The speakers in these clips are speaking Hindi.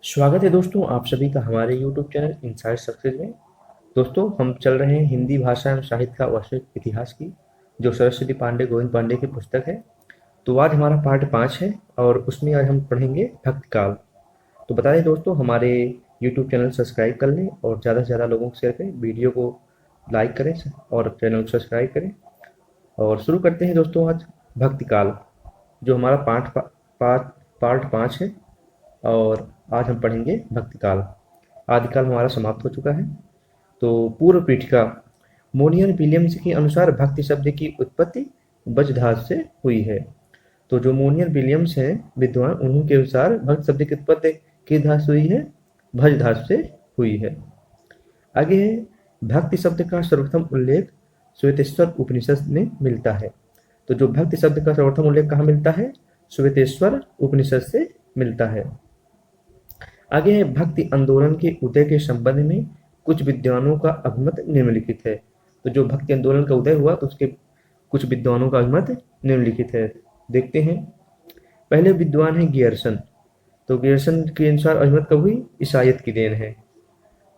स्वागत है दोस्तों आप सभी का हमारे YouTube चैनल इनसाइड सक्सेस में। दोस्तों हम चल रहे हैं हिंदी भाषा एवं साहित्य का वैश्विक इतिहास की, जो सरस्वती पांडे गोविंद पांडे की पुस्तक है। तो आज हमारा पार्ट 5 है और उसमें आज हम पढ़ेंगे भक्ति काल। तो बता दें दोस्तों, हमारे YouTube चैनल सब्सक्राइब कर लें और ज़्यादा से ज़्यादा लोगों को शेयर करें, वीडियो को लाइक करें और चैनल को सब्सक्राइब करें। और शुरू करते हैं दोस्तों आज भक्ति काल, जो हमारा पार्ट 5 है। और आज हम पढ़ेंगे भक्ति काल। आदिकाल हमारा समाप्त हो चुका है। तो पूर्व पीठिका, मोनियर विलियम्स के अनुसार भक्ति शब्द की उत्पत्ति बज धातु से हुई है। तो जो मोनियर विलियम्स हैं विद्वान, उन्हीं के अनुसार भक्त शब्द की उत्पत्ति किस धातु से हुई है? भज धातु से हुई है। आगे है, भक्ति शब्द का सर्वप्रथम उल्लेख श्वेतेश्वर उपनिषद में मिलता है। तो जो भक्ति शब्द का सर्वप्रथम उल्लेख कहाँ मिलता है? श्वेतेश्वर उपनिषद से मिलता है। आगे है, भक्ति आंदोलन के उदय के संबंध में कुछ विद्वानों का अभिमत निम्नलिखित है। तो जो भक्ति आंदोलन का उदय हुआ तो उसके कुछ विद्वानों का अभिमत निम्नलिखित है। देखते हैं। पहले विद्वान है गियर्सन। तो गियर्सन के अनुसार अभिमत कब हुई? ईसाइयत की देन है।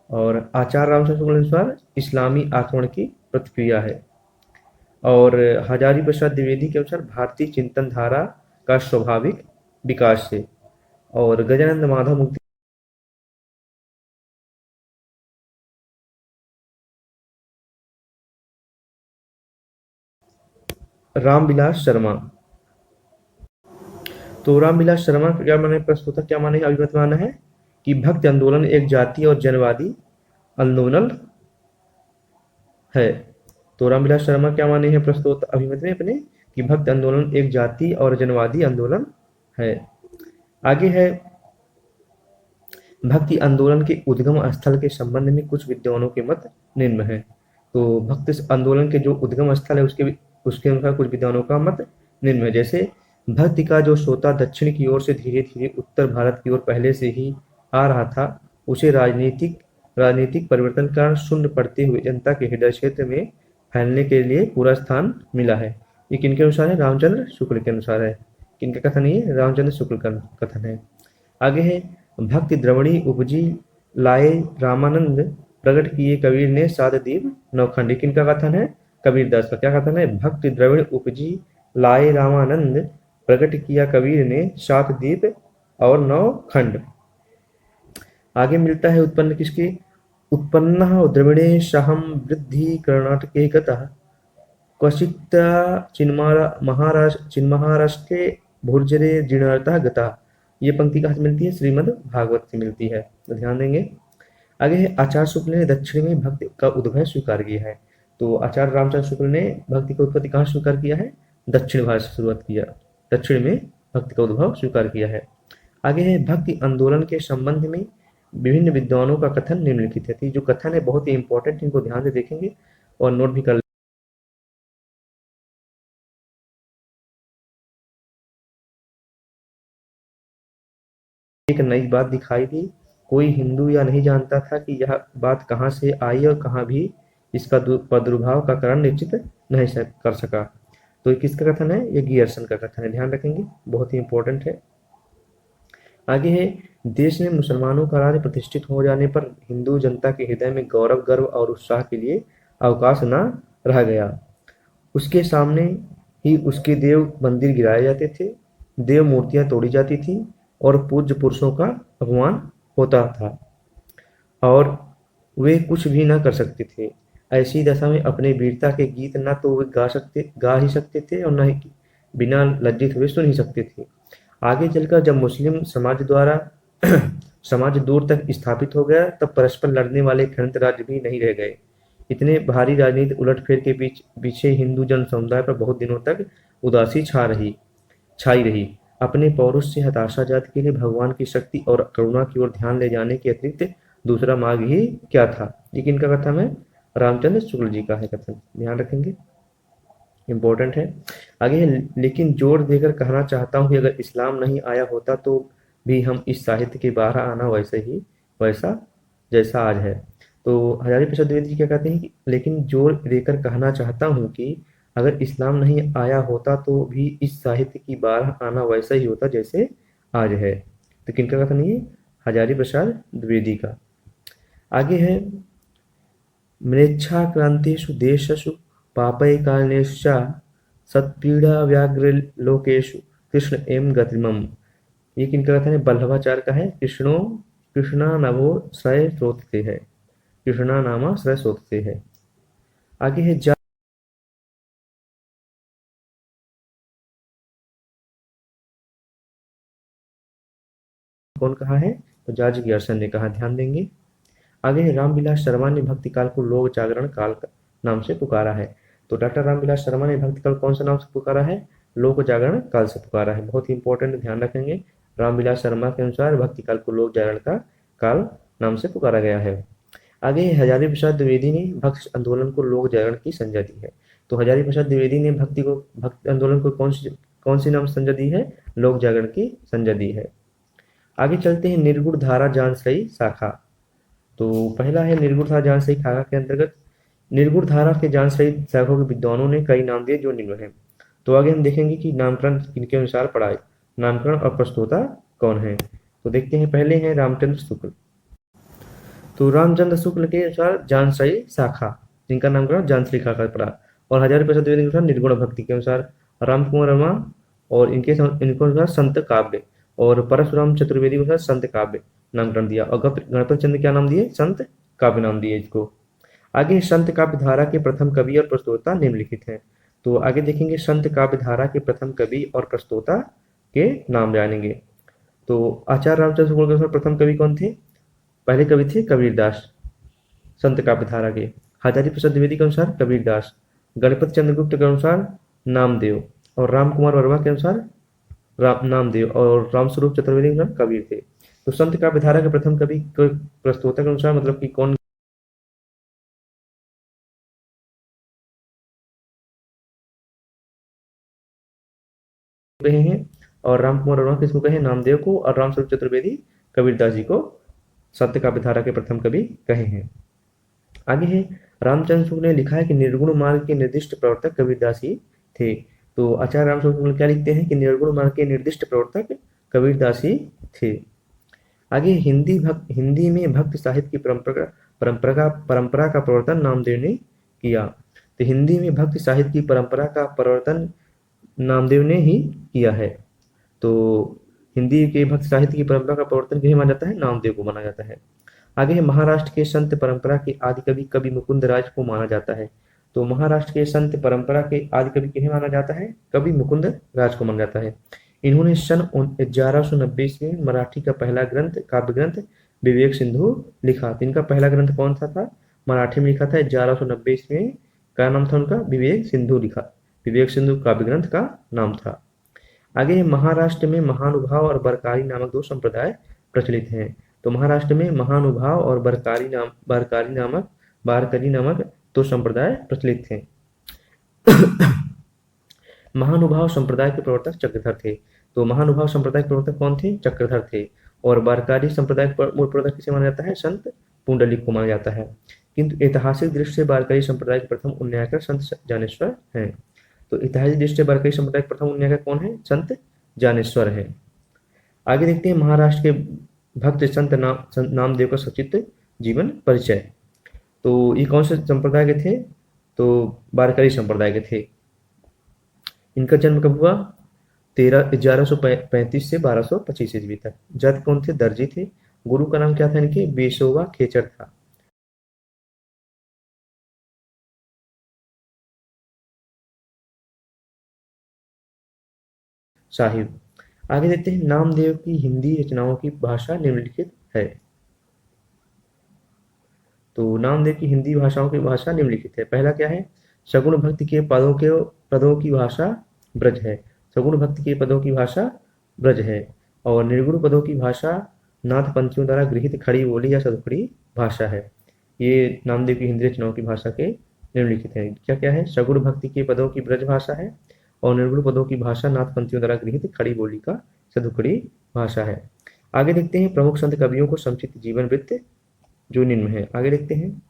और आचार्य रामचंद्र शुक्ल के अनुसार इस्लामी आक्रमण की प्रतिक्रिया है। और हजारी प्रसाद द्विवेदी के अनुसार भारतीय चिंतन धारा का स्वाभाविक विकास से। और गजानंद माधव मुक्ति रामविलास शर्मा। तो रामविलास शर्मा का क्या माने? प्रस्तुता क्या माने? अभिमत माना है कि भक्ति आंदोलन एक जातीय और जनवादी आंदोलन है। तो रामविलास शर्मा क्या माने हैं प्रस्तुत अभिमत में अपने? कि भक्ति आंदोलन एक जातीय और जनवादी आंदोलन है। आगे है, भक्ति आंदोलन के उद्गम स्थल के संबंध में कुछ विद्वानों के मत निम्न है। तो भक्ति आंदोलन के जो उद्गम स्थल है उसके अनुसार कुछ विद्वानों का मत निम्न है। जैसे, भक्ति का जो सोता दक्षिण की ओर से धीरे धीरे उत्तर भारत की ओर पहले से ही आ रहा था, उसे राजनीतिक परिवर्तन का शून्य पड़ते हुए जनता के हृदय क्षेत्र में फैलने के लिए पूरा स्थान मिला है। ये किनके अनुसार है? रामचंद्र शुक्ल के अनुसार है। किनका कथन? ये रामचंद्र शुक्ल का कथन है। आगे है, भक्ति द्रवणी उपजी लाए रामानंद प्रकट किए कबीर ने सात दीप नौखंड। किनका कथन है? कबीर दास का। क्या कथन है? भक्ति द्रविण उपजी लाए रामानंद प्रकट किया कबीर ने सात दीप और 9 खंड। आगे मिलता है उत्पन्न किसके? उत्पन्न द्रविणे सहम वृद्धि कर्णाटके गतः क्वचित् चिन्महाराष्ट्रे भुर्जरे जीर्णता गता। ये पंक्ति कहाँ से मिलती है? श्रीमद् भागवत से मिलती है, तो ध्यान देंगे। आगे है, आचार्य शुक्ल ने दक्षिण में भक्ति का उद्भव स्वीकार किया है। तो आचार्य रामचंद्र शुक्ल ने भक्ति का उत्पत्ति कहाँ स्वीकार किया है? दक्षिण भारत से शुरुआत किया, दक्षिण में भक्ति का उद्भव स्वीकार किया है। आगे है, भक्ति आंदोलन के संबंध में विभिन्न विद्वानों का कथन निम्नलिखित है। तो जो कथन है बहुत ही इंपॉर्टेंट, इनको ध्यान से देखेंगे और नोट भी कर। एक नई बात दिखाई दी। कोई हिंदू या नहीं जानता था कि यह बात कहाँ से आई और कहाँ भी इसका प्रादुर्भाव का कारण निश्चित नहीं कर सका। तो ये किसका कथन है? ये गियर्सन का कथन है, ध्यान रखेंगे, बहुत ही इंपॉर्टेंट है। आगे है, देश में मुसलमानों का राज्य प्रतिष्ठित हो जाने पर हिंदू जनता के हृदय में गौरव, गर्व और उत्साह के लिए अवकाश न रह गया। उसके सामने ही उसके देव मंदिर गिराए जाते थे, देव मूर्तियां तोड़ी जाती थी और पूज्य पुरुषों का अपमान होता था और वे कुछ भी न कर सकते थे। ऐसी दशा में अपने वीरता के गीत न तो वे गा ही सकते थे और न ही बिना लज्जित हुए सुन ही सकते थे। आगे चलकर जब मुस्लिम समाज द्वारा समाज दूर तक स्थापित हो गया, तब परस्पर लड़ने वाले खंड राज्य भी नहीं रह गए। इतने भारी राजनीतिक उलटफेर के पीछे हिंदू जन समुदाय पर बहुत दिनों तक उदासी छाई रही। अपने पौरुष से हताशा जाति के लिए भगवान की शक्ति और करुणा की ओर ध्यान ले जाने के अतिरिक्त दूसरा मार्ग ही क्या था? ये किनका कथन है? रामचंद्र शुक्ल जी का है कथन, ध्यान रखेंगे, इंपॉर्टेंट है। आगे है, लेकिन जोर देकर कहना चाहता हूँ कि अगर इस्लाम नहीं आया होता तो भी हम इस साहित्य के बाहर आना वैसा जैसा आज है। तो हजारी प्रसाद द्विवेदी जी क्या कहते हैं कि लेकिन जोर देकर कहना चाहता हूँ कि अगर इस्लाम नहीं आया होता तो भी इस साहित्य की बारह आना वैसा ही होता जैसे आज है। तो किनका कथन? ये हजारी प्रसाद द्विवेदी का। आगे है म्लेच्छाक्रांतेषु देशेषु पापैकान्यश्च सत्पीडाव्याघ्रलोकेषु कृष्ण एवं गतिमम्। ये किनका कथन है? बल्लभाचार्य का है। कृष्णा नभो श्रय स्रोत से है। कृष्णा नामा श्रय स्रोत से है। आगे है कौन कहा है? तो जॉर्ज ग्यर्सन ने कहा, ध्यान देंगे। आगे है रामविलास शर्मा ने भक्ति काल को लोक जागरण काल नाम से पुकारा है। तो डॉक्टर रामविलास शर्मा ने भक्ति काल कौन सा नाम से पुकारा है? लोक जागरण काल से पुकारा है। बहुत ही इंपॉर्टेंट, ध्यान रखेंगे। रामविलास शर्मा के अनुसार भक्ति काल को लोक जागरण का काल नाम से पुकारा गया है। आगे हजारी प्रसाद द्विवेदी ने भक्ति आंदोलन को लोक जागरण की संज्ञा दी है। तो हजारी प्रसाद द्विवेदी ने भक्ति आंदोलन को कौन सी नाम संज्ञा दी है? लोक जागरण की संज्ञा दी है। आगे चलते हैं निर्गुण धारा जानश्रयी शाखा। तो पहला है निर्गुण धारा जानश्रयी शाखा के अंतर्गत निर्गुण धारा के जानश्रयी शाखों के विद्वानों ने कई नाम दिए जो निम्न है। तो आगे हम देखेंगे कि नामकरण किनके अनुसार पड़ा है, नामकरण और प्रस्तोता कौन है। तो देखते हैं, पहले हैं रामचंद्र शुक्ल। तो रामचंद्र शुक्ल के अनुसार जानश्रयी शाखा, जिनका नामकरण जानश्रयी शाखा पड़ा। और हजारी प्रसाद द्विवेदी के अनुसार निर्गुण भक्ति के अनुसार राम कुमार वर्मा और इनके अनुसार संत काव्य, और परशुराम चतुर्वेदी के अनुसार संत काव्य नामकरण दिया। और गणपत चंद्र क्या नाम दिए? संत काव्य नाम दिए इसको। आगे संत काव्य धारा के प्रथम कवि और प्रस्तोता निम्नलिखित हैं। तो आगे देखेंगे संत काव्य धारा के प्रथम कवि और प्रस्तोता के नाम जानेंगे। तो आचार्य रामचंद्र शुक्ल के अनुसार प्रथम कवि कौन थे? पहले कवि थे कबीरदास, संत काव्य धारा के। हजारी प्रसाद द्विवेदी के अनुसार कबीरदास, गणपत चंद्रगुप्त के अनुसार नामदेव, और राम कुमार वर्मा के अनुसार नामदेव, और रामस्वरूप चतुर्वेदी के अनुसार कबीर थे। तो संत काव्य धारा के प्रथम कवि प्रस्तोता के अनुसार मतलब कि कौन कहे हैं? और राम कुमार वर्मा किसको कहे? नामदेव को। और रामस्वरूप चतुर्वेदी कबीरदास जी को संत काव्य धारा के प्रथम कवि कहे हैं। आगे है रामचंद्र शुक्ल ने लिखा है कि निर्गुण मार्ग के निर्दिष्ट प्रवर्तक कबीरदास ही थे। तो आचार्य रामचंद्र शुक्ल क्या लिखते हैं कि निर्गुण मार्ग के निर्दिष्ट प्रवर्तक कबीरदास ही थे। आगे हिंदी में भक्ति साहित्य की परंपरा का प्रवर्तन नामदेव ने किया। तो हिंदी में भक्ति साहित्य की परंपरा का प्रवर्तन नामदेव ने ही किया है। तो हिंदी के भक्ति साहित्य की परंपरा का प्रवर्तन किसे माना जाता है? नामदेव को माना जाता है। आगे है महाराष्ट्र के संत परंपरा के आदि कवि कवि मुकुंद राज को माना जाता है। तो महाराष्ट्र के संत परंपरा के आदि कवि किसे माना जाता है? कवि मुकुंद राज को माना जाता है। इन्होंने सन 1190 में मराठी का पहला ग्रंथ काव्य ग्रंथ विवेक सिंधु लिखा। इनका पहला ग्रंथ कौन सा था? मराठी में लिखा था 1190 में। क्या नाम था उनका? विवेक सिंधु लिखा। विवेक सिंधु काव्य ग्रंथ का नाम था। आगे महाराष्ट्र में महानुभाव और बरकारी नामक दो संप्रदाय प्रचलित हैं। तो महाराष्ट्र में महानुभाव और बारकरी नामक दो संप्रदाय प्रचलित थे। महानुभाव संप्रदाय के प्रवर्तक चक्रधर थे। तो महानुभाव संप्रदाय के प्रवर्तक कौन थे? चक्रधर थे। और बारकारी संप्रदाय के मूल प्रवर्तक किसे माना जाता है? संत पुंडलिक को माना जाता है। किंतु ऐतिहासिक दृष्टि से बारकारी संप्रदाय के प्रथम उन्नायक संत ज्ञानेश्वर हैं। तो ऐतिहासिक दृष्टि से बारकारी संप्रदाय के प्रथम उन्नायक कौन है? संत ज्ञानेश्वर है। आगे देखते हैं महाराष्ट्र के भक्त संत नामदेव का सचित्र जीवन परिचय। तो ये कौन से संप्रदाय के थे? तो बारकरी संप्रदाय के थे। इनका जन्म कब हुआ? 1135 से 1225 ईस्वी तक। जाति कौन थे? दर्जी थे। गुरु का नाम क्या था इनके? बेसोवा खेचर था। साहिब। आगे देखते हैं नामदेव की हिंदी रचनाओं की भाषा निम्नलिखित है। तो नामदेव की हिंदी भाषाओं की भाषा निम्नलिखित है। पहला क्या है? सगुण भक्ति के पदों की भाषा ब्रज है। सगुण भक्ति के पदों की भाषा ब्रज है। और निर्गुण पदों की भाषा नाथ पंथियों द्वारा गृहीत खड़ी बोली या सदुखड़ी भाषा है। ये नामदेव की हिंदी रचनाओं की भाषा के निम्नलिखित है। क्या क्या है? सगुण भक्ति के पदों की ब्रज भाषा है, और निर्गुण पदों की भाषा नाथ पंथियों द्वारा गृहीत खड़ी बोली का सदुखड़ी भाषा है। आगे देखते हैं प्रमुख संत कवियों को संक्षिप्त जीवन वृत्त जो निम्न है। आगे देखते हैं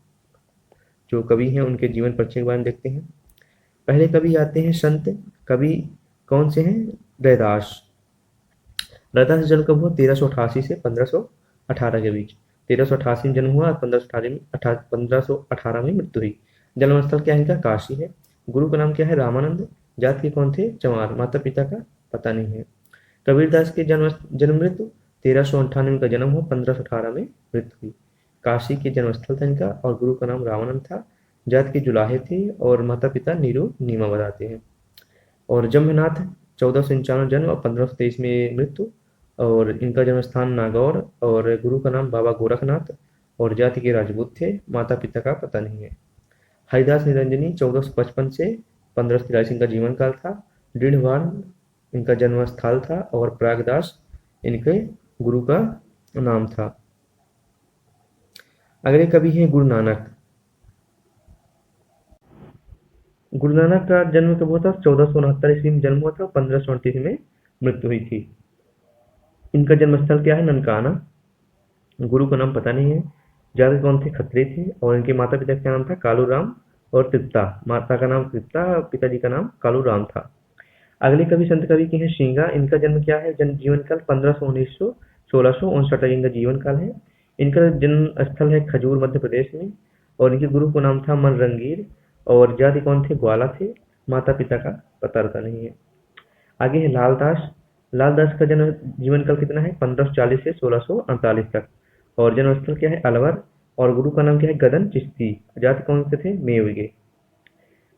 जो कवि हैं उनके जीवन परिचय के बारे में देखते हैं। पहले कवि आते हैं संत कवि कौन से हैं? रैदास। रैदास का जन्म कब हुआ? 1388 से 1500 18 के बीच। 1388 में जन्म हुआ, 1518 में मृत्यु हुई। जन्मस्थल क्या है इनका? काशी है। गुरु का नाम क्या है? रामानंद। जात के कौन थे? चमार। माता पिता का पता नहीं है। कबीरदास के जन्म जन्म मृत्यु 1398 का जन्म हुआ, 1518 में मृत्यु हुई। काशी के जन्मस्थल था इनका, और गुरु का नाम रामानंद था। जात के जुलाहे थे, और माता पिता नीरू नीमा बताते हैं। और जम्भनाथ 1451 जन्म और 1523 में मृत्यु। और इनका जन्म स्थान नागौर, और गुरु का नाम बाबा गोरखनाथ, और जाति के राजपूत थे। माता पिता का पता नहीं है। हरिदास निरंजनी 1455 से 1583 इनका जीवन काल था। दृढ़वान इनका जन्म स्थल था, और प्रयागदास इनके गुरु का नाम था। अगले कवि हैं गुरु नानक। गुरु नानक का जन्म कब हुआ था? 1469 ईस्वी में जन्म हुआ था, 1538 में मृत्यु हुई थी। इनका जन्मस्थल क्या है? ननकाना। गुरु का नाम पता नहीं है। जातक कौन थे? खत्री थे। और इनके माता पिता का नाम था कालू राम और तृप्ता। माता का नाम तृप्ता, पिताजी का नाम कालू राम था। अगले कवि संत कवि के हैं शींगा। इनका जन्म क्या है? जन्म जीवन काल 1500 1659 तक इनका जीवन काल है। इनका जन्म स्थल है खजूर, मध्य प्रदेश में। और इनके गुरु का नाम था मन रंगीर। और जाति कौन थे? ग्वाला थे। माता पिता का पता रहता नहीं है। आगे है लालदास। लालदास का जन्म जीवन काल कितना है? 1540 से 1648 तक। और जन्मस्थल क्या है? अलवर। और गुरु का नाम क्या है? गदन चिश्ती। जाति कौन से थे? मेव के।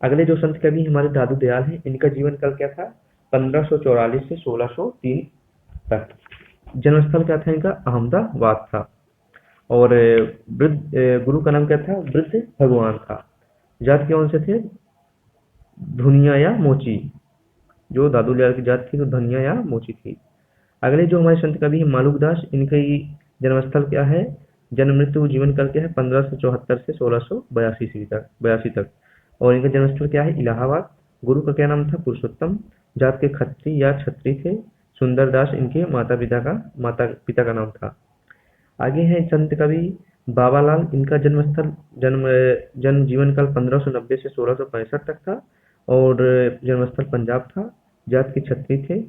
अगले जो संत कवि हमारे दादू दयाल हैं, इनका जीवन काल क्या था? 1544 से 1603 तक। जन्मस्थल क्या था इनका? अहमदाबाद था। और गुरु का नाम क्या था? वृद्ध भगवान था। जात कौन से थे? धुनिया या मोची। जो दादू दयाल की जात थी तो धनिया या मोची थी। अगले जो हमारे संत कवि हैं मालूक दास, इनका जन्मस्थल क्या है? जन्म मृत्यु जीवन काल क्या है? 1574 से 1682 ईस्वी तक, 82 तक। और इनका जन्मस्थल क्या है? इलाहाबाद। गुरु का क्या नाम था? पुरुषोत्तम। जात के खत्री या छत्री थे। सुंदर दास इनके माता पिता का नाम था। आगे है संत कवि बाबालाल। इनका जन्मस्थल जन्म जन्म जीवन काल 1590 से 1665 तक था। और जन्मस्थल पंजाब था। जात के क्षत्रिय थे।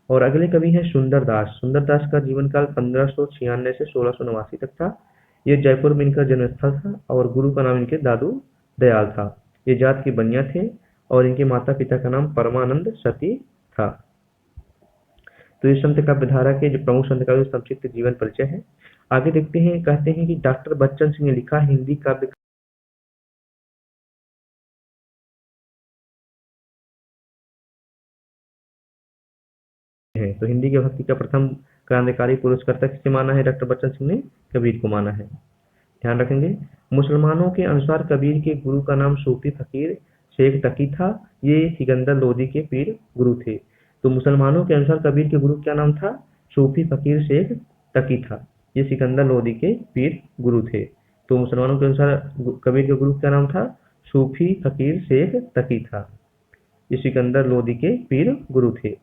और अगले कवि हैं सुंदर दास। सुंदर दास का जीवन काल 1596 से 1689 तक था। ये जयपुर में इनका जन्मस्थल था। और गुरु का नाम इनके दादू दयाल था। ये जात के बनिया थे। और इनके माता पिता का नाम परमानंद सती था। तो ये संत काव्यधारा के जो प्रमुख संत का संक्षिप्त जीवन परिचय है। आगे देखते हैं, कहते हैं कि डॉक्टर बच्चन सिंह ने लिखा हिंदी काव्य है। तो हिंदी की भक्ति का प्रथम क्रांतिकारी पुरस्कर्ता किसे माना है डॉक्टर बच्चन सिंह ने? कबीर को माना है। ध्यान रखेंगे। मुसलमानों के अनुसार कबीर के गुरु का नाम सूफी फकीर शेख तकी था। ये सिकंदर लोदी के पीर गुरु थे। तो मुसलमानों के अनुसार कबीर के गुरु क्या नाम था? सूफी फकीर शेख तकी था। ये सिकंदर लोदी के पीर गुरु थे। तो मुसलमानों के अनुसार कबीर के गुरु क्या नाम था? सूफी फकीर शेख तकी था। ये सिकंदर लोदी के पीर गुरु थे।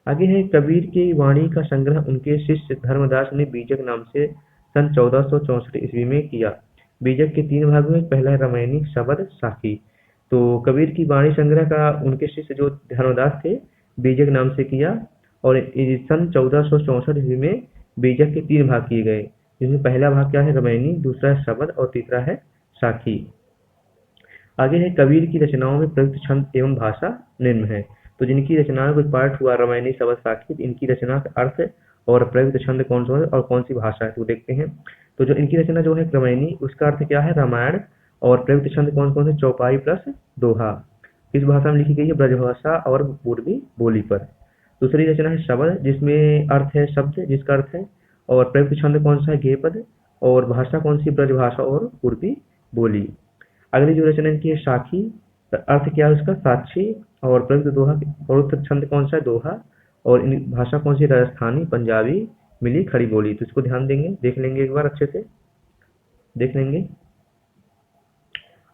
आगे है कबीर की वाणी का संग्रह उनके शिष्य धर्मदास ने बीजक नाम से सन 1464 ईस्वी में किया। बीजक के तीन भाग में, पहला है रामायणी, शबद, साखी। तो कबीर की वाणी संग्रह का उनके शिष्य जो धर्मदास थे, बीजक नाम से किया। और सन 1464 ईस्वी में बीजक के तीन भाग किए गए, जिसमें पहला भाग क्या है? रामायणी, दूसरा है शबद, और तीसरा है साखी। आगे है कबीर की रचनाओं में प्रयुक्त छंद एवं भाषा निम्न है। तो जिनकी रचनाओं में पाठ हुआ रामायणी, शबद, साखी, इनकी रचना का अर्थ और प्रयुक्त छंद कौन सा है और कौन सी भाषा है, तो देखते हैं। तो जो इनकी रचना जो है रामायणी, उसका अर्थ क्या है? रामायण। और प्रयुक्त छंद कौन कौन से? चौपाई प्लस दोहा। किस भाषा में लिखी गई है? ब्रजभाषा और पूर्वी बोली पर। दूसरी रचना है शबद, जिसमें अर्थ है शब्द, जिसका अर्थ है। और प्रयुक्त छंद कौन सा है? गेय पद। और भाषा कौन सी? ब्रजभाषा और पूर्वी बोली। अगली जो रचना इनकी है साखी, अर्थ क्या है उसका? साक्षी। और प्रयुक्त दोहा, प्रयुक्त छंद कौन सा है? दोहा। और इन भाषा कौन सी? राजस्थानी, पंजाबी, मिली, खड़ी बोली। तो इसको ध्यान देंगे, देख लेंगे एक बार अच्छे से, देख लेंगे।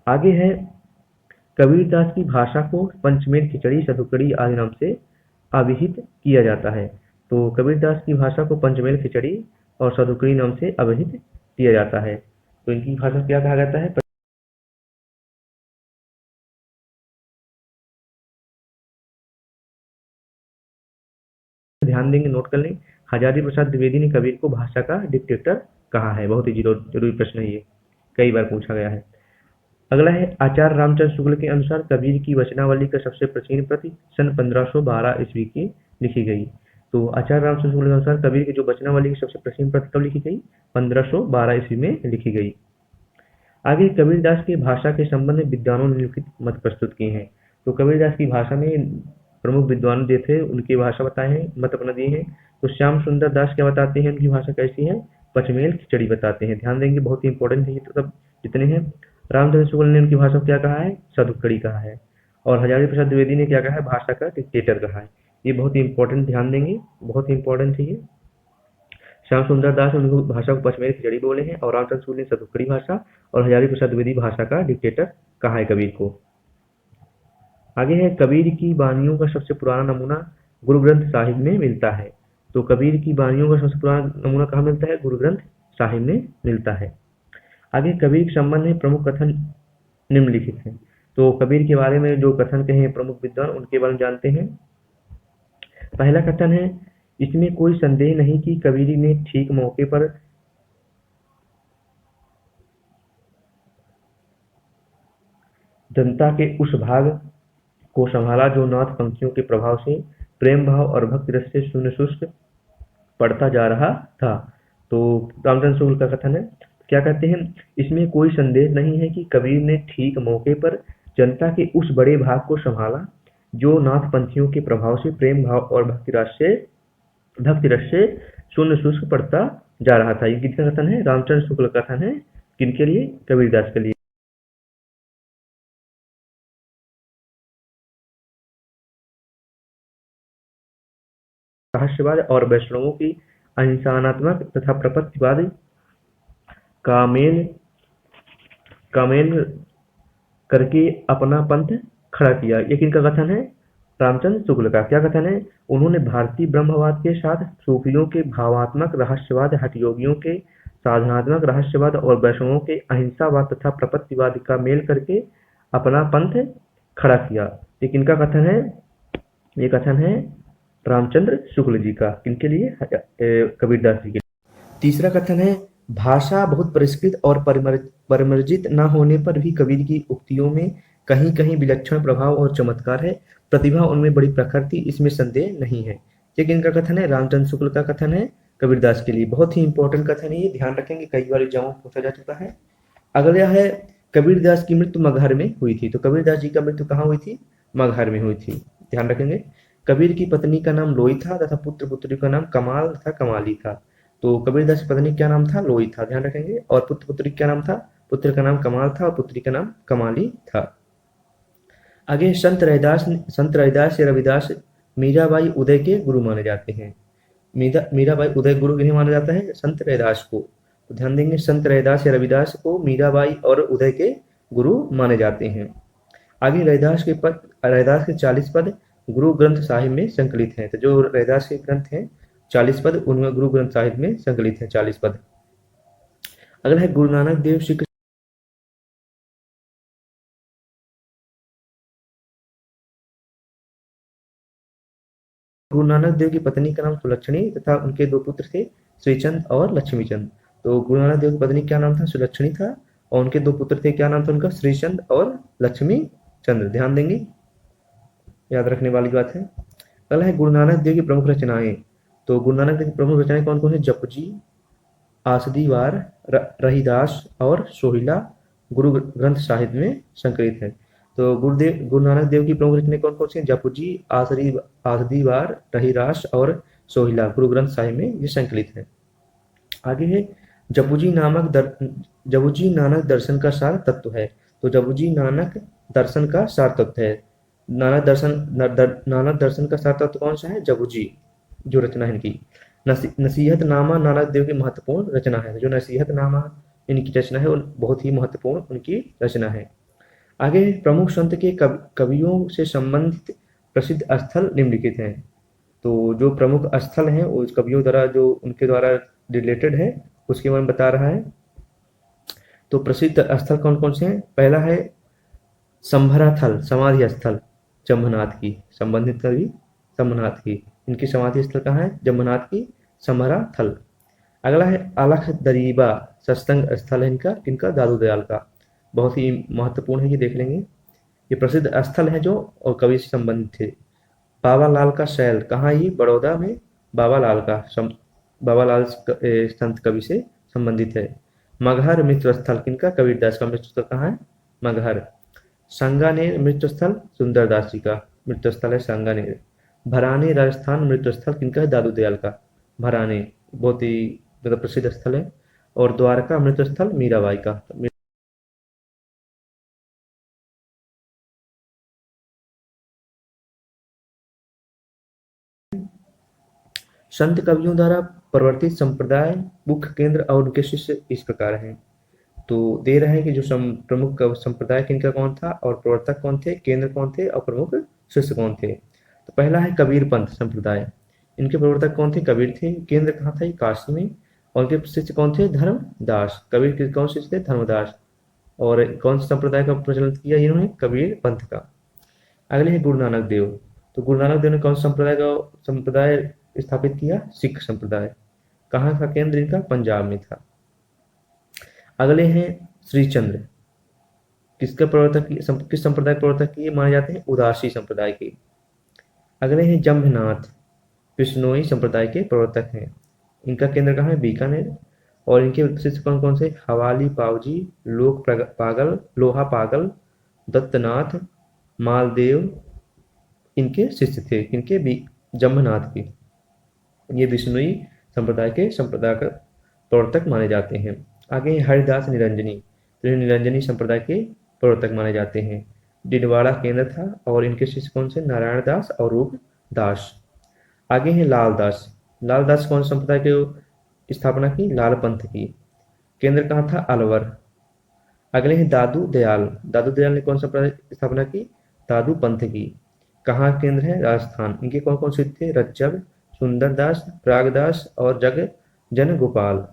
आगे है कबीरदास की भाषा को पंचमेल, खिचड़ी, सधुकड़ी आदि नाम से अभिहित किया जाता है। तो कबीरदास की भाषा को पंचमेल, खिचड़ी और सधुकड़ी नाम से अभिहित किया जाता है। तो इनकी भाषा क्या कहा जाता है? ध्यान देंगे, नोट कर लें। हजारी प्रसाद द्विवेदी ने कबीर को भाषा का डिक्टेटर कहा है। बहुत ही जरूरी प्रश्न है ये, कई बार पूछा गया है। अगला है आचार्य रामचंद्र शुक्ल के अनुसार कबीर की वचनावली का सबसे प्राचीन प्रति सन 1512 ईस्वी की लिखी गई। तो आचार्य रामचंद्र शुक्ल के अनुसार कबीर की जो वचनावली की सबसे प्राचीन प्रति कब लिखी गई? 1512 ईस्वी में लिखी गई। आगे कबीरदास की भाषा के संबंध में विद्वानों ने निम्नलिखित मत प्रस्तुत किए हैं। तो कबीरदास की भाषा में प्रमुख विद्वान जो थे उनकी भाषा बताए हैं, मत अपना दिए हैं। तो श्याम सुंदर दास क्या बताते हैं, उनकी भाषा कैसी है? पचमेल खिचड़ी बताते हैं। ध्यान देंगे, बहुत ही इंपॉर्टेंट है ये तो सब जितने हैं। रामचंद्र शुक्ल ने उनकी भाषा को क्या कहा है? सदुक्कड़ी कहा है। और हजारी प्रसाद द्विवेदी ने क्या कहा है? भाषा का डिक्टेटर कहा है। ये बहुत ही इंपॉर्टेंट, ध्यान देंगे, बहुत ही इंपॉर्टेंट है ये। श्याम सुंदर दास उनको भाषा को पचमेल खिचड़ी बोले हैं, और रामचंद्र शुक्ल ने सदुक्कड़ी भाषा, और हजारी प्रसाद द्विवेदी भाषा का डिक्टेटर कहा है कबीर को। आगे है कबीर की वाणियों का सबसे पुराना नमूना गुरु ग्रंथ साहिब में मिलता है। तो कबीर की वाणियों का सबसे पुराना नमूना कहाँ मिलता है? गुरु ग्रंथ साहिब में मिलता है। आगे कबीर के संबंध में प्रमुख कथन निम्नलिखित हैं। तो कबीर के बारे में जो कथन कहे हैं प्रमुख विद्वान, उनके बारे में जानते हैं। पहला कथन है, इसमें कोई संदेह नहीं कि कबीर ने ठीक मौके पर जनता के उस भाग को संभाला जो नाथ पंक्तियों के प्रभाव से प्रेम भाव और भक्ति रस से शून्य शुष्क पड़ता जा रहा था। तो रामचंद्र शुक्ल का कथन है, क्या कहते हैं? इसमें कोई संदेह नहीं है कि कबीर ने ठीक मौके पर जनता के उस बड़े भाग को संभाला जो नाथ पंथियों के प्रभाव से प्रेम भाव और भक्ति रस से शून्य शुष्क पड़ता जा रहा था। ये किसका कथन है? रामचंद्र शुक्ल का कथन है। किनके लिए? कबीरदास के लिए। रहस्यवाद और वैष्णवों की अहिंसात्मक तथा प्रपत्तिवाद का मेल करके अपना पंथ खड़ा किया। ये किनका कथन है? रामचंद्र शुक्ल का। क्या कथन है? उन्होंने भारतीय ब्रह्मवाद के साथ सूफियों के भावात्मक रहस्यवाद, हठयोगियों के साधनात्मक रहस्यवाद और वैष्णवों के अहिंसावाद तथा प्रपत्तिवाद का मेल करके अपना पंथ खड़ा किया। ये किनका कथन है? ये कथन है रामचंद्र शुक्ल जी का। किनके लिए? कबीरदास जी के लिए। तीसरा कथन है, भाषा बहुत परिष्कृत और परिमर्जित न होने पर भी कबीर की उक्तियों में कहीं कहीं विलक्षण प्रभाव और चमत्कार है। प्रतिभा उनमें बड़ी प्रखर थी, इसमें संदेह नहीं है। ये किनका कथन है? रामचंद्र शुक्ल का कथन है कबीरदास के लिए। बहुत ही इंपॉर्टेंट कथन है ये, ध्यान रखेंगे, कई बार एग्जाम में पूछा जा चुका है। अगला है कबीरदास की मृत्यु मगहर में हुई थी। तो कबीरदास जी का मृत्यु कहाँ हुई थी? मगहर में हुई थी। ध्यान रखेंगे। कबीर की पत्नी का नाम लोई था तथा पुत्र पुत्री का नाम कमाल तथा कमाली था। तो कबीरदास की पत्नी क्या नाम था? लोई था। ध्यान रखेंगे। और पुत्र पुत्री क्या नाम था? पुत्र का नाम कमाल था और पुत्री का नाम कमाली था। आगे संत रैदास या रविदास मीराबाई उदय के गुरु माने जाते हैं। मीराबाई उदय गुरु किन्हें माना जाता है? संत रैदास को। तो ध्यान देंगे, संत रैदास या रविदास को मीराबाई और उदय के गुरु माने जाते हैं। आगे रैदास के 40 पद गुरु ग्रंथ साहिब में संकलित हैं। तो जो रैदास के ग्रंथ हैं 40 पद, उनमें गुरु ग्रंथ साहिब में संकलित हैं 40 पद। अगला है गुरु नानक देव श्री गुरु नानक देव की पत्नी का नाम सुलक्षणी तथा उनके 2 पुत्र थे, श्रीचंद और लक्ष्मीचंद। तो गुरु नानक देव की पत्नी क्या नाम था? सुलक्षणी था, और उनके 2 पुत्र थे, क्या नाम था उनका? श्रीचंद और लक्ष्मी चंद्र। ध्यान देंगे, याद रखने वाली बात है। अगला है गुरु नानक देव की प्रमुख रचनाएं। तो गुरु नानक देव की प्रमुख रचनाएं कौन कौन है? जपजी, आसदीवार, रहीदास और सोहिला गुरु ग्रंथ साहिब में संकलित है। तो गुरु नानक देव की प्रमुख रचनाएं कौन कौन सी हैं? जपजी, आसदीवार, रहीदास और सोहिला गुरु ग्रंथ साहिब में ये संकलित है। आगे है जपुजी नानक दर्शन का सार तत्व है। तो जपुजी नानक दर्शन का सार तत्व है। नानक दर्शन का सार तत्व कौन सा है? जपुजी जो रचना है इनकी। नसीहत नामा नानक देव की महत्वपूर्ण रचना है। जो नसीहत नामा इनकी रचना है वो बहुत ही महत्वपूर्ण उनकी रचना है। आगे प्रमुख संत के कवियों से संबंधित प्रसिद्ध स्थल निम्नलिखित हैं। तो जो प्रमुख स्थल हैं वो कवियों द्वारा जो उनके द्वारा रिलेटेड है उसके बारे में बता रहा है। तो प्रसिद्ध स्थल कौन कौन से हैं? पहला है संभराथल समाधि स्थल जम्भनाथ की, संबंधित कवि जम्भनाथ की। इनकी समाधि स्थल कहाँ है? जम्भनाथ की समरा थल। अगला है अलख दरीबा सत्संग स्थल है इनका, किनका, दादू दयाल का। बहुत ही महत्वपूर्ण है, ये देख लेंगे। ये प्रसिद्ध स्थल है जो और कवि से संबंधित थे। बाबा लाल का शैल कहाँ, ये बड़ौदा में बाबा लाल का बाबा लाल संत कवि से संबंधित है। मगहर मृत्यु स्थल किनका, कबीरदास का मृत्यु स्थल कहाँ है, मगहर। संगानेर मृत्यु स्थल सुंदरदास जी का मृत्यु स्थल है संगानेर। भराने राजस्थान मृत्यु स्थल किनका है, दादू दयाल का, भराने बहुत ही मतलब प्रसिद्ध स्थल है। और द्वारका मृत्यु स्थल मीराबाई का। संत कवियों द्वारा प्रवर्तित संप्रदाय, मुख्य केंद्र और उनके शिष्य इस प्रकार हैं। तो दे रहा है कि जो प्रमुख संप्रदाय किनका कौन था, और प्रवर्तक कौन थे, केंद्र कौन थे, और प्रमुख शिष्य कौन थे। तो पहला है कबीर पंथ संप्रदाय। इनके प्रवर्तक कौन थे, कबीर थे। केंद्र कहाँ था, काशी में। और उनके शिष्य कौन थे, धर्मदास। कबीर के कौन शिष्य थे, धर्मदास। और कौन से संप्रदाय का प्रचलन किया इन्होंने, कबीर पंथ का। अगले है गुरु नानक देव। तो गुरु नानक देव ने कौन सा संप्रदाय स्थापित किया, सिख संप्रदाय। कहाँ का केंद्र इनका, पंजाब में था। अगले हैं श्रीचंद्र। किसका प्रवर्तक, किस संप्रदाय के प्रवर्तक ये माने जाते हैं, उदासी संप्रदाय के। अगले हैं जम्भनाथ, बिश्नोई संप्रदाय के प्रवर्तक हैं। इनका केंद्र कहाँ है, बीकानेर। और इनके शिष्य कौन कौन से, हवाली पावजी, पागल, लोहा पागल, दत्तनाथ, मालदेव, इनके शिष्य थे। किनके, जम्भनाथ के। ये बिश्नोई संप्रदाय का प्रवर्तक माने जाते हैं। आगे हरिदास निरंजनी। तो ये निरंजनी संप्रदाय के प्रवर्तक माने जाते हैं। डिडवाड़ा केंद्र था। और इनके शिष्य कौन से, नारायण दास और रूप दास। आगे हैं लालदास। लालदास कौन संप्रदाय की स्थापना की, लाल पंथ की। केंद्र कहाँ था, अलवर। अगले हैं दादू दयाल। दादू दयाल ने कौन संप्रदाय की स्थापना की, दादू पंथ की। कहाँ केंद्र है, राजस्थान। इनके कौन कौन से थे, रज्जब, सुंदरदास, प्रागदास और जग जन गोपाल।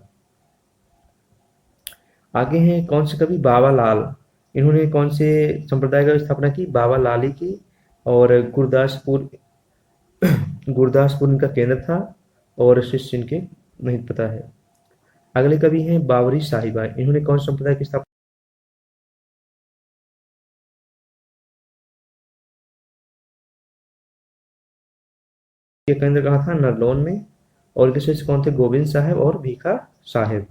आगे हैं कौन से कवि, बाबा लाल। इन्होंने कौन से संप्रदाय का स्थापना की, बाबा लाली की। और गुरदासपुर गुरदासपुर इनका केंद्र था। और शिष्य इनके नहीं पता है। अगले कवि हैं बावरी साहिबा। इन्होंने कौन से संप्रदाय की स्थापना, ये केंद्र कहाँ था, नरलोन में। और इनके शिष्य कौन थे, गोविंद साहब और भीखा साहेब।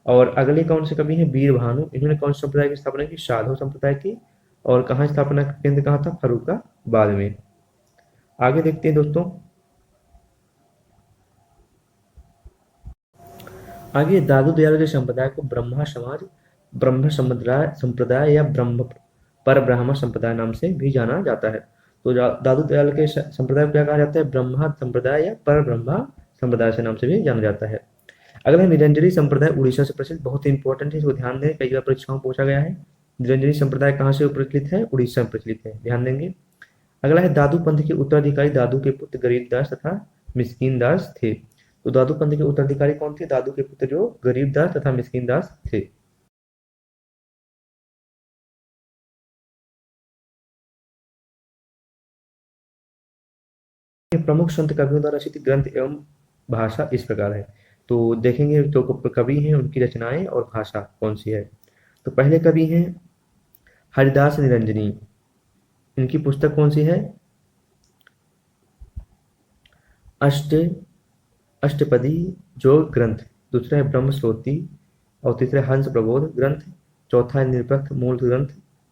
और अगले कौन से कवि हैं, वीर भानु। इन्होंने कौन से संप्रदाय की स्थापना की, साधु संप्रदाय की। और कहाँ स्थापना का केंद्र कहाँ था, फर्रुखाबाद में। आगे देखते हैं दोस्तों। आगे दादू दयाल के संप्रदाय को ब्रह्मा समाज, ब्रह्म संप्रदाय या ब्रह्म पर ब्राह्मण संप्रदाय नाम से भी जाना जाता है। तो दादू दयाल के संप्रदाय को क्या कहा जाता है, ब्रह्मा संप्रदाय या पर ब्रह्मा संप्रदाय से नाम से भी जाना जाता है। अगला निरंजनी संप्रदाय उड़ीसा से प्रचलित, बहुत ही इंपॉर्टेंट है, इसको ध्यान दें, कई बार परीक्षाओं में पूछा गया है। निरंजनी संप्रदाय कहाँ से प्रचलित है, उड़ीसा में प्रचलित है, ध्यान देंगे। अगला है दादू पंथ के उत्तराधिकारी दादू के पुत्र गरीबदास तथा मिस्कीन दास थे। तो दादू पंथ के उत्तराधिकारी कौन थे, दादू के पुत्र जो गरीबदास तथा मिस्कीन दास थे। प्रमुख संत कवियों द्वारा रचित ग्रंथ एवं भाषा इस प्रकार है। तो देखेंगे जो कवि हैं उनकी रचनाएं और भाषा कौन सी है। तो पहले कवि हैं हरिदास निरंजनी। इनकी पुस्तक कौन सी है, अष्ट अष्टपदी योग ग्रंथ। दूसरा है ब्रह्म स्रोती। और तीसरा है हंस प्रबोध ग्रंथ। चौथा है निरपेक्ष मूल ग्रंथ।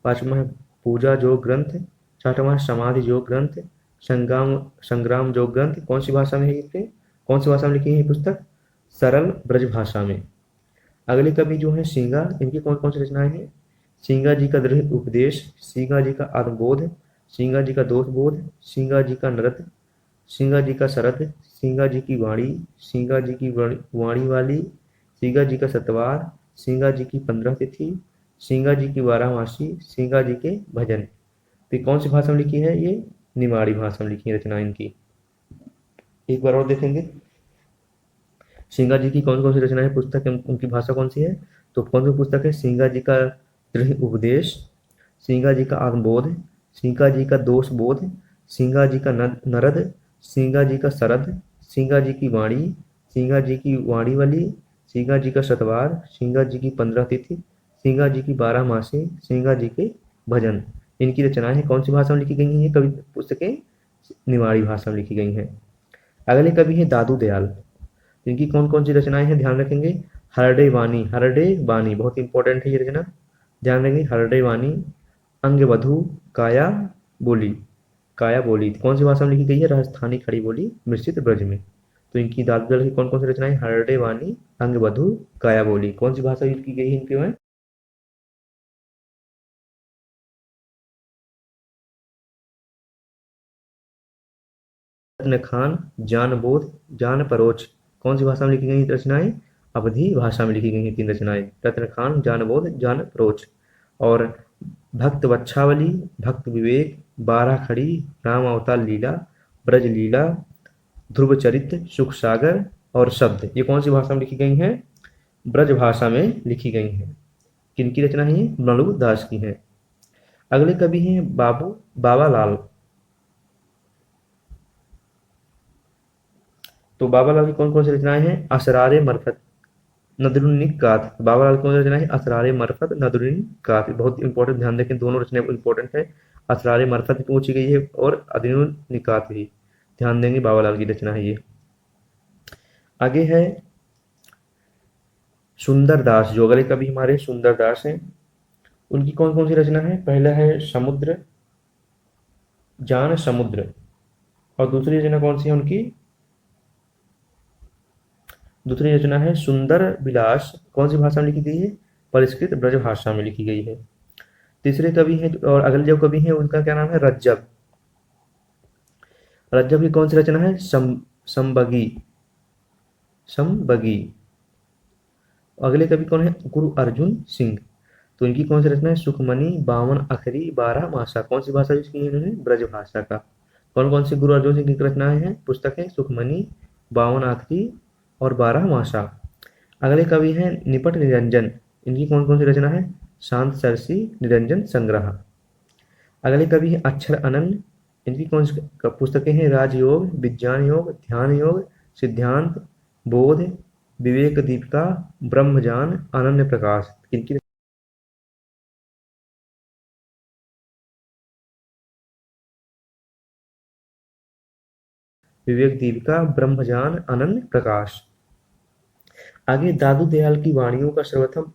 पांचवा है पूजा योग ग्रंथ। छठवां है समाधि योग ग्रंथ। संग्राम संग्राम योग ग्रंथ। कौन सी भाषा में है ये, कौन सी भाषा में लिखी है ये पुस्तक, सरल ब्रज भाषा में। अगले कवि जो है सींगा। इनकी कौन कौन सी रचनाएं हैं, सींगा जी का दृढ़ उपदेश, सींगा जी का आत्मबोध, सींगा जी का दोष बोध, सींगा जी का नृत्य, सींगा जी का शरद, सींगा जी की वाणी, सींगा जी की वाणी वाली, सींगा जी का सतवार, सींगा जी की 15 तिथि, सींगा जी की बारहमासी, सींगा जी के भजन। तो कौन सी भाषा में लिखी है ये, निमाड़ी भाषा में लिखी है रचना इनकी। एक बार और देखेंगे सींगा जी की कौन कौन सी रचना है, पुस्तक उनकी भाषा कौन सी है। तो कौन सी पुस्तक है, सींगा जी का दृढ़ उपदेश, सींगा जी का आत्मबोध, सींगा जी का दोष बोध, सींगा जी का नरद, सींगा जी का शरद, सिंगा जी की वाणी, सिंगा जी की वाणी वाली, सिंगा जी का शतवार, सिंगा जी की 15 तिथि, सिंगा जी की 12 मासी, सिंगा जी के भजन। इनकी रचनाएं कौन सी भाषा में लिखी गई हैं? ये कवि पुस्तकें निवाड़ी भाषा में लिखी गई हैं। अगले कवि हैं दादू दयाल। इनकी कौन कौन सी रचनाएं हैं, ध्यान रखेंगे। हरडे वाणी, हरडे वाणी बहुत इंपॉर्टेंट है ये रचना, ध्यान रखेंगे। हरडे वाणी, अंगवधु, काया बोली। काया बोली कौन सी भाषा में लिखी गई है? राजस्थानी खड़ी बोली मिश्रित ब्रज में। तो इनकी दादू दयाल की कौन कौन सी रचनाएं? हरडे वाणी, अंगवधु, काया बोली। कौन सी भाषा यूज की गई है इनके में? रत्न खान, जानबोध, जान परोच। कौन सी भाषा में लिखी गई रचनाएं? अवधी भाषा में लिखी गई हैं तीन रचनाएं। रत्न खान, जानबोध, जान परोच। और भक्त वच्छावली, भक्त विवेक, बारह खड़ी, राम अवतार लीला, ब्रज लीला, ध्रुव चरित्र, सुख सागर और शब्द, ये कौन सी भाषा में लिखी गई हैं? ब्रज भाषा में लिखी गई हैं। किनकी रचना है ये? मलु दास की है। अगले कवि हैं बाबू बाबा लाल। तो बाबा लाल की कौन कौन सी रचनाएं हैं? असरारे मरफत, नदरुन्निकात। बाबा लाल की कौन सी रचना है? असरारे मरफत, नदरुन्निकात। बहुत इंपॉर्टेंट, ध्यान दें, दोनों रचनाएं इंपॉर्टेंट है। असरारे मरफत भी पूछी गई है और अदरुन्निकात भी, ध्यान देंगे, बाबा लाल की रचना है ये। आगे है सुंदर दास, जो अगले कवि हमारे सुंदर दास हैं। उनकी कौन कौन सी रचना है? पहला है समुद्र, जान समुद्र। और दूसरी रचना कौन सी है उनकी? दूसरी रचना है सुंदर विलास। कौन सी भाषा में लिखी गई है? परिष्कृत ब्रज भाषा में लिखी गई है। तीसरे कवि हैं और अगले जो कवि हैं उनका क्या नाम है? रज्जब। रज्जब की कौन सी रचना है? संबगी, संबगी। अगले कवि कौन है? गुरु अर्जुन सिंह। तो इनकी कौन सी रचना है? सुखमणि, बावन अखरी, 12 मासा। कौन सी भाषा यूज की है इन्होंने? ब्रज भाषा का। कौन कौन सी गुरु अर्जुन सिंह की रचनाएं हैं, पुस्तक है? सुखमणि, 52 आखरी और 12 मासा। अगले कवि हैं निपट निरंजन। इनकी कौन कौन सी रचना है? शांत सरसी, निरंजन संग्रह। अगले कवि हैं अक्षर अनंत। इनकी कौन सी पुस्तकें हैं? राजयोग, विज्ञान योग, ध्यान योग, सिद्धांत, बोध, विवेक दीपिका, ब्रह्मज्ञान, अनन्य प्रकाश। इनकी विवेक दीपिका, ब्रह्मज्ञान, अनन्य प्रकाश। आगे दादू दयाल की वाणियों का सर्वप्रथम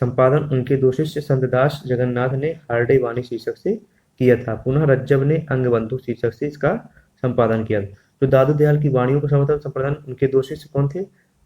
संपादन उनके दो शिष्य संतदास जगन्नाथ ने हार्डे वाणी शीर्षक से किया था। पुनः रज्जब ने अंगबंधु शीर्षक से इसका संपादन किया। तो दादू दयाल की वाणियों का सर्वप्रथम संपादन उनके दो शिष्य कौन थे?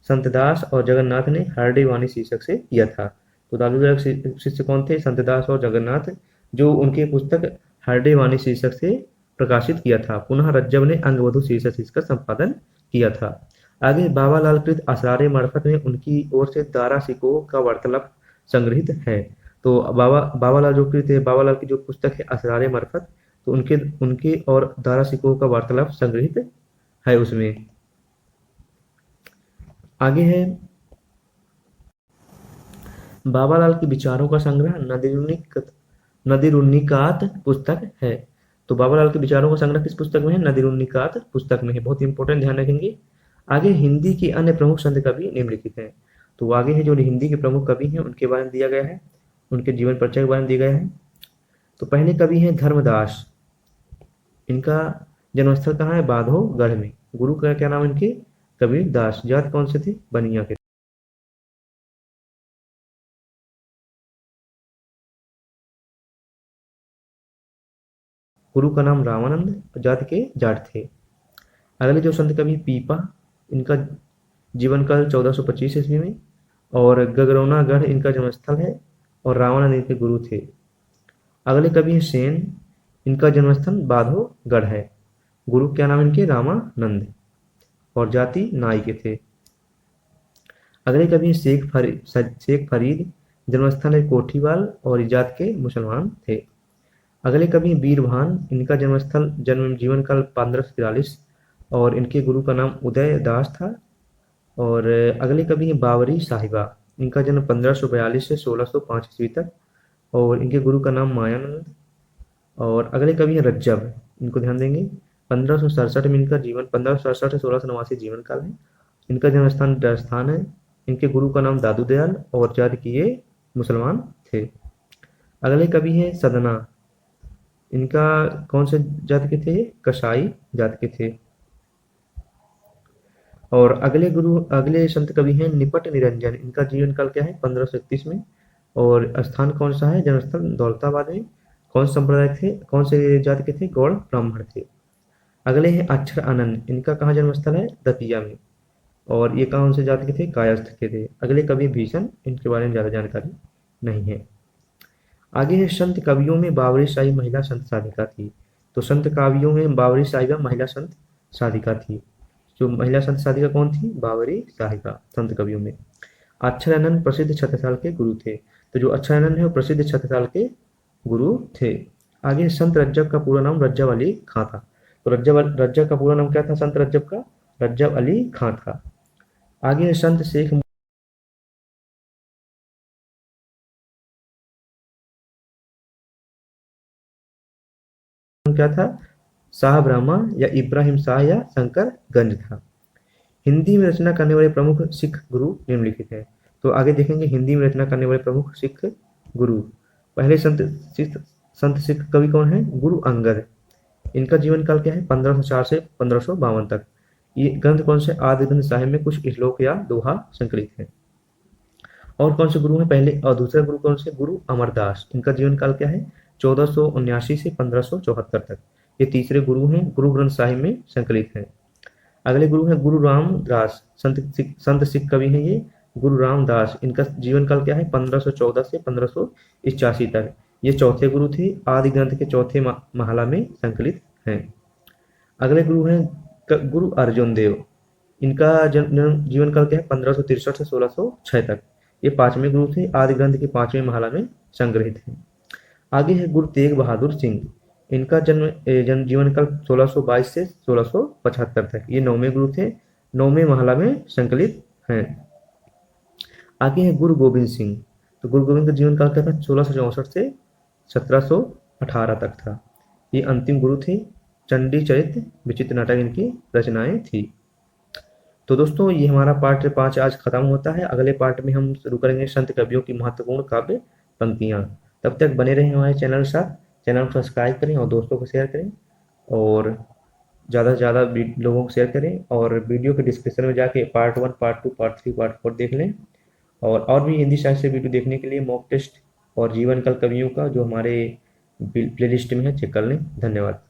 संतदास और जगन्नाथ ने हार्डे वाणी शीर्षक से किया था। तो दादू दयाल के शिष्य कौन थे? संतदास और जगन्नाथ, जो उनके पुस्तक हार्डे वाणी शीर्षक से प्रकाशित किया था। पुनः रज्जब ने अंगबंधु शीर्षक से इसका संपादन किया था। आगे बाबा लाल कृत असरारे मार्फत में उनकी ओर से दारा सिकोह का वार्तालाप संग्रहित है। तो बाबा लाल जो कृत है, बाबा लाल की जो पुस्तक है असरारे मार्फत, तो उनके उनके और दारा सिकोह का वार्तालाप संग्रहित है उसमें। आगे है बाबा लाल के विचारों का संग्रह नदिरुन्निकात पुस्तक है। तो बाबा लाल के विचारों का संग्रह किस पुस्तक में है? नदिरुन्निकात पुस्तक में है। बहुत इंपॉर्टेंट, ध्यान रखेंगे। आगे हिंदी के अन्य प्रमुख संत कवि निम्नलिखित हैं। तो आगे है जो हिंदी के प्रमुख कवि हैं उनके बारे में दिया गया है, उनके जीवन परिचय के बारे में दिया गया है। तो पहले कवि हैं धर्मदास। इनका जन्मस्थल कहाँ है? बांधवगढ़ में। गुरु का क्या नाम इनके? कबीर दास। जात कौन से थे? बनिया के। गुरु का नाम रामानंद, जात के जाट थे। अगले जो संत कवि पीपा, इनका जीवन काल 1425 ईस्वी में, और गगरौनागढ़ इनका जन्मस्थल है, और रामानंद इनके गुरु थे। अगले कवि हैं सेन। इनका जन्मस्थल बांधवगढ़ है। गुरु क्या नाम इनके? रामानंद, और जाति नाई के थे। अगले कवि हैं शेख फरीद। जन्मस्थल है कोठीवाल, और जात के मुसलमान थे। अगले कवि हैं बीरभान। इनका जन्मस्थल जन्म जीवन काल 1543, और इनके गुरु का नाम उदय दास था। और अगले कवि हैं बावरी साहिबा। इनका जन्म 1542 से 1605 ईस्वी तक, और इनके गुरु का नाम मायानंद। और अगले कवि हैं रज्जब, इनको ध्यान देंगे। 1567 में इनका जीवन, 1567 से 1689 जीवन काल है। इनका जन्म स्थान राजस्थान है। इनके गुरु का नाम दादू दयाल और जाति की ये मुसलमान थे। अगले कवि हैं सदना। इनका कौन से जाति के थे? कसाई जाति के थे। और अगले संत कवि हैं निपट निरंजन। इनका जीवन काल क्या है? 1531 में। और स्थान कौन सा है? जन्मस्थल दौलताबाद में। कौन से संप्रदाय थे? कौन से जाति के थे? गौड़ ब्राह्मण थे। अगले हैं अक्षर आनंद। इनका कहाँ जन्मस्थल है? दतिया में। और ये कौन से जाति के थे? कायस्थ के थे। अगले कवि भीषण। इनके बारे में ज़्यादा जानकारी नहीं है। आगे है संत कवियों में बाबरी शाही महिला संत साधिका थी। तो संत कवियों में बाबरी साहिबा महिला संत साधिका थी। जो महिला संत साधिका कौन थी? बाबरी साहिबा संत कवियों में। अक्षरानंद प्रसिद्ध छत्रसाल के गुरु थे। तो जो अक्षरानंद है वो प्रसिद्ध छत्रसाल के गुरु थे। आगे संत रज्जब का पूरा नाम रज्जब अली खां था। तो रज्जब का पूरा नाम क्या था? संत रज्जब का रज्जब अली खां था। आगे संत शेख क्या था? शाह ब्रह्मा या इब्राहिम शाह या शंकर गंज था। हिंदी में रचना करने वाले प्रमुख सिख गुरु निम्नलिखित हैं। तो आगे देखेंगे हिंदी में रचना करने वाले प्रमुख सिख गुरु। पहले संत सिख कवि कौन है? गुरु अंगद। इनका जीवन काल क्या है? 1504 से 1552 तक। ये ग्रंथ कौन से? आदि ग्रंथ साहिब में कुछ श्लोक या दोहा संकलित है। और कौन से गुरु हैं? पहले और दूसरे गुरु कौन से? गुरु अमरदास। इनका जीवन काल क्या है? 1479 से 1574 तक। ये तीसरे गुरु हैं, गुरु ग्रंथ साहिब में संकलित हैं। अगले गुरु हैं गुरु रामदास। संत सिख कवि हैं ये गुरु रामदास। इनका जीवन काल क्या है? 1514 से 1581 तक। ये चौथे गुरु थे, आदि ग्रंथ के चौथे महला में संकलित हैं। अगले गुरु हैं गुरु अर्जुन देव। इनका जीवन काल क्या है? 1563 से 1606 तक। ये पांचवें गुरु थे, आदि ग्रंथ के पांचवें महला में संग्रहित हैं। आगे है गुरु तेग बहादुर सिंह। इनका जन्म जीवन काल 1622 से 1675 तक। ये नौवें गुरु थे, नौवें महला में संकलित हैं। आगे है गुरु गोविंद सिंह। तो गुरु गोविंद का जीवन काल क्या था? 1664 से 1718 तक था। ये अंतिम गुरु थे। चंडी चरित्र विचित्र नाटक इनकी रचनाएं थी। तो दोस्तों ये हमारा पार्ट 5 आज खत्म होता है। अगले पार्ट में हम शुरू करेंगे संत कवियों की महत्वपूर्ण काव्य पंक्तियां। तब तक बने रहें हमारे चैनल के साथ। चैनल को सब्सक्राइब करें और दोस्तों को शेयर करें और ज़्यादा से ज़्यादा लोगों को शेयर करें। और वीडियो के डिस्क्रिप्शन में जाके पार्ट 1, पार्ट 2, पार्ट 3, पार्ट 4 देख लें। और भी हिंदी साहित्य से वीडियो देखने के लिए मॉक टेस्ट और जीवन काल कवियों का जो हमारे प्लेलिस्ट में है चेक कर लें। धन्यवाद।